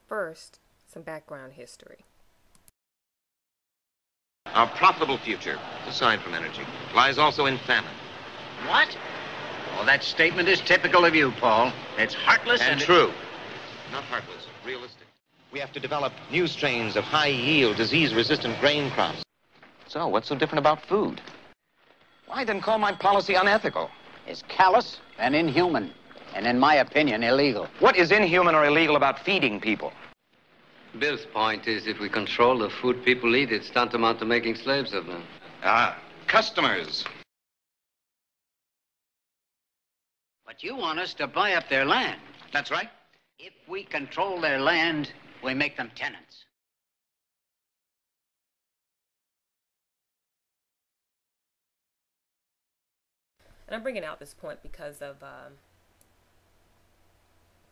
First, some background history. Our profitable future, aside from energy, lies also in famine. What? Oh, that statement is typical of you, Paul. It's heartless And true. Not heartless, realistic. We have to develop new strains of high-yield, disease-resistant grain crops. So, what's so different about food? Why then call my policy unethical? It's callous and inhuman, and in my opinion, illegal. What is inhuman or illegal about feeding people? Bill's point is if we control the food people eat, it's tantamount to making slaves of them. Ah, customers. But you want us to buy up their land. That's right. If we control their land, we make them tenants. And I'm bringing out this point because of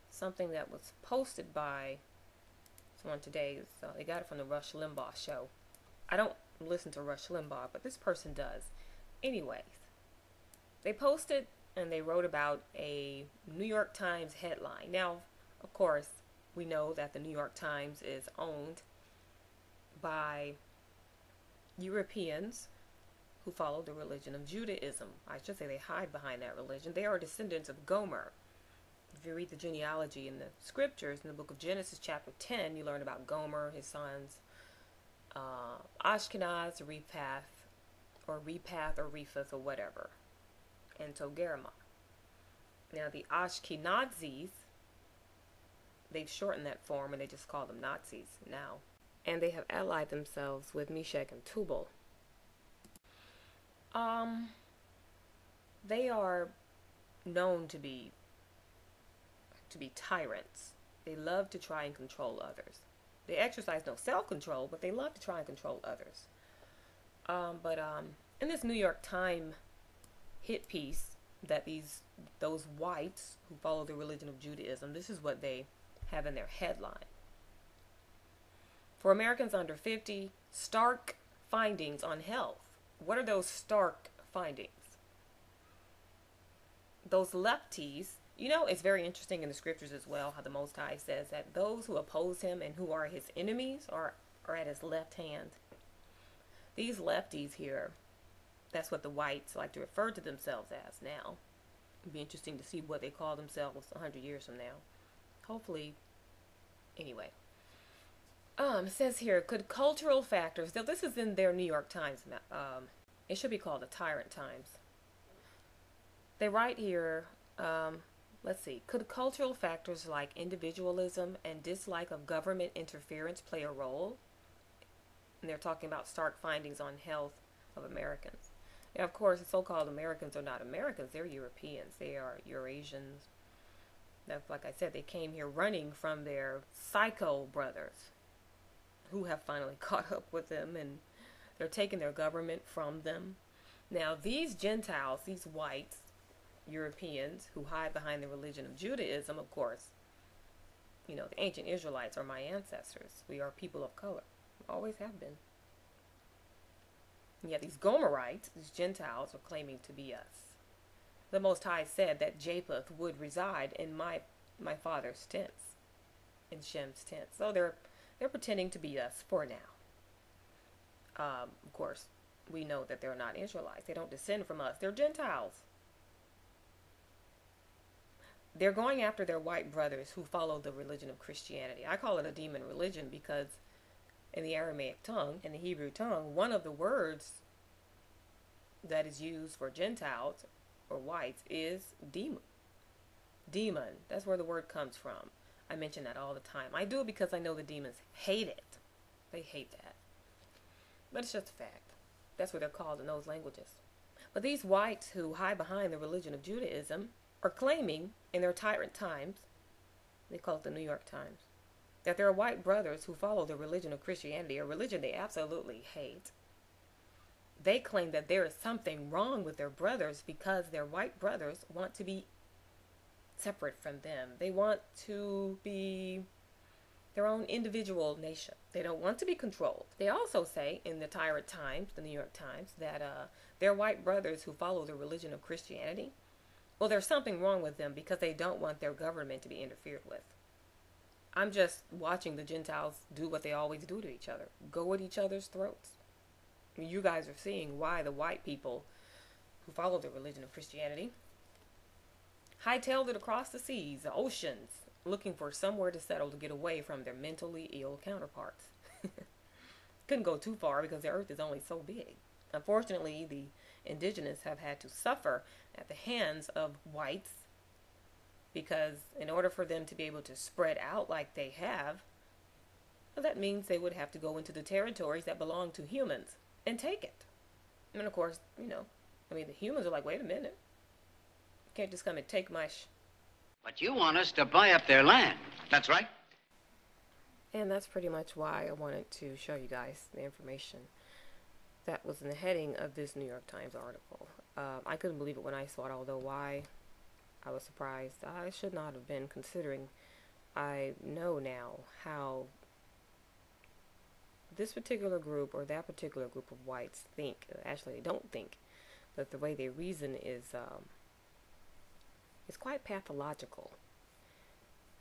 something that was posted by someone today. So they got it from the Rush Limbaugh show. I don't listen to Rush Limbaugh, but this person does. Anyways, they posted and they wrote about a New York Times headline. Now, of course, we know that the New York Times is owned by Europeans who follow the religion of Judaism. I should say they hide behind that religion. They are descendants of Gomer. If you read the genealogy in the scriptures, in the book of Genesis chapter 10, you learn about Gomer, his sons, Ashkenaz, Rephath, or Rephath, or whatever, and Togarmah. Now the Ashkenazis, they've shortened that form and they just call them Nazis now. And they have allied themselves with Meshach and Tubal. They are known to be tyrants. They love to try and control others. They exercise no self-control, but they love to try and control others. In this New York Times hit piece that those whites who follow the religion of Judaism, this is what they have in their headline. For Americans under 50, stark findings on health. What are those stark findings? Those lefties, you know, it's very interesting in the scriptures as well how the Most High says that those who oppose him and who are his enemies are at his left hand. These lefties here, that's what the whites like to refer to themselves as now. It'd be interesting to see what they call themselves 100 years from now. Hopefully, anyway. It says here, could cultural factors, now this is in their New York Times, it should be called the Tyrant Times. They write here, let's see, could cultural factors like individualism and dislike of government interference play a role? And they're talking about stark findings on health of Americans. Now, of course, the so-called Americans are not Americans, they're Europeans, they are Eurasians. Now, like I said, they came here running from their psycho brothers, who have finally caught up with them, and they're taking their government from them. Now, these Gentiles, these whites, Europeans, who hide behind the religion of Judaism, of course, you know, the ancient Israelites are my ancestors. We are people of color. Always have been. And yet these Gomerites, these Gentiles, are claiming to be us. The Most High said that Japheth would reside in my father's tents, in Shem's tents. So they're pretending to be us for now. Of course, we know that they're not Israelites. They don't descend from us. They're Gentiles. They're going after their white brothers who follow the religion of Christianity. I call it a demon religion because in the Aramaic tongue, in the Hebrew tongue, one of the words that is used for Gentiles or whites is demon. Demon. That's where the word comes from. I mention that all the time. I do it because I know the demons hate it. They hate that. But it's just a fact. That's what they're called in those languages. But these whites who hide behind the religion of Judaism are claiming in their tyrant times, they call it the New York Times, that there are white brothers who follow the religion of Christianity, a religion they absolutely hate. They claim that there is something wrong with their brothers because their white brothers want to be separate from them. They want to be their own individual nation. They don't want to be controlled. They also say in the Tyrant Times, the New York Times, that their white brothers who follow the religion of Christianity, well, there's something wrong with them because they don't want their government to be interfered with. I'm just watching the Gentiles do what they always do to each other. Go at each other's throats. You guys are seeing why the white people who follow the religion of Christianity hightailed it across the seas, the oceans, looking for somewhere to settle to get away from their mentally ill counterparts. Couldn't go too far because the earth is only so big. Unfortunately, the indigenous have had to suffer at the hands of whites because in order for them to be able to spread out like they have, well, that means they would have to go into the territories that belong to humans and take it. And of course, the humans are like, wait a minute. You can't just come and take my But you want us to buy up their land. That's right. And that's pretty much why I wanted to show you guys the information that was in the heading of this New York Times article. I couldn't believe it when I saw it, although why I was surprised. I should not have been, considering I know now how this particular group or that particular group of whites think. Actually, they don't think, but the way they reason is quite pathological.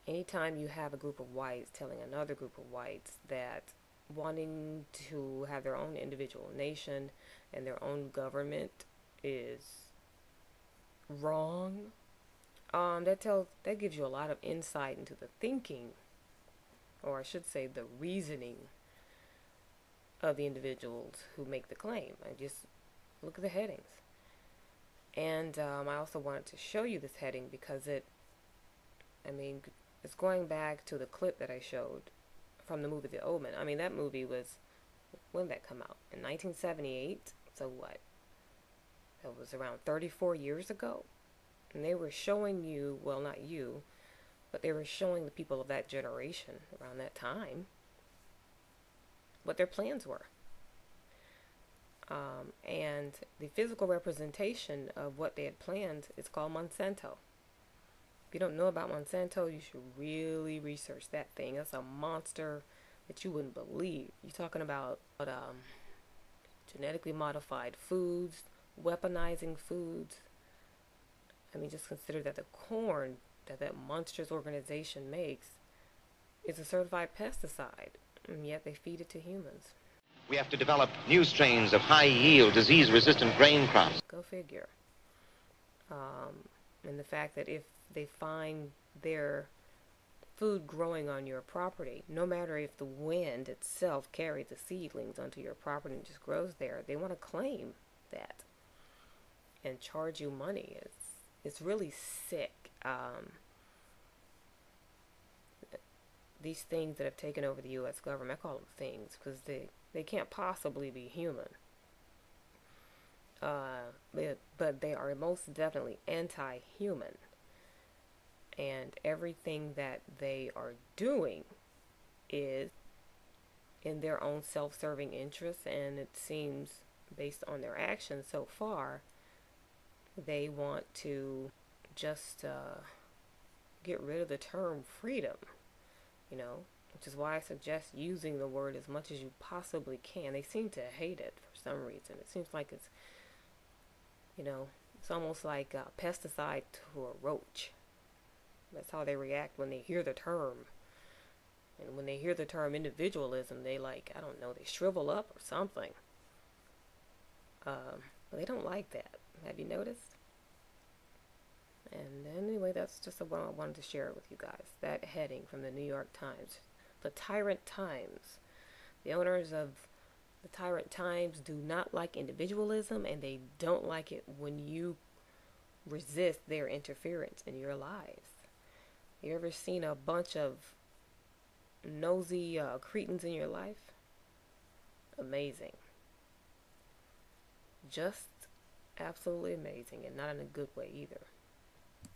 Anytime you have a group of whites telling another group of whites that wanting to have their own individual nation and their own government is wrong, that gives you a lot of insight into the thinking, or I should say the reasoning of the individuals who make the claim. I just look at the headings. And I also wanted to show you this heading because it's going back to the clip that I showed from the movie The Omen. That movie was, when did that come out? In 1978? So what? That was around 34 years ago. And they were showing you, well, not you, but they were showing the people of that generation around that time what their plans were. And the physical representation of what they had planned is called Monsanto. If you don't know about Monsanto, you should really research that thing. It's a monster that you wouldn't believe. You're talking about genetically modified foods, weaponizing foods. Just consider that the corn that monstrous organization makes is a certified pesticide, and yet they feed it to humans. We have to develop new strains of high-yield, disease-resistant grain crops. Go figure. And the fact that if they find their food growing on your property, no matter if the wind itself carries the seedlings onto your property and just grows there, they want to claim that and charge you money. It's really sick. These things that have taken over the U.S. government, I call them things because they can't possibly be human. But they are most definitely anti-human. And everything that they are doing is in their own self-serving interests, and it seems, based on their actions so far, they want to just get rid of the term freedom, which is why I suggest using the word as much as you possibly can. They seem to hate it for some reason. It seems like it's, it's almost like a pesticide to a roach. That's how they react when they hear the term. And when they hear the term individualism, they they shrivel up or something. But they don't like that. Have you noticed? And anyway, that's just what I wanted to share with you guys. That heading from the New York Times. The Tyrant Times. The owners of the Tyrant Times do not like individualism, and they don't like it when you resist their interference in your lives. You ever seen a bunch of nosy cretins in your life? Amazing. Just absolutely amazing, and not in a good way either.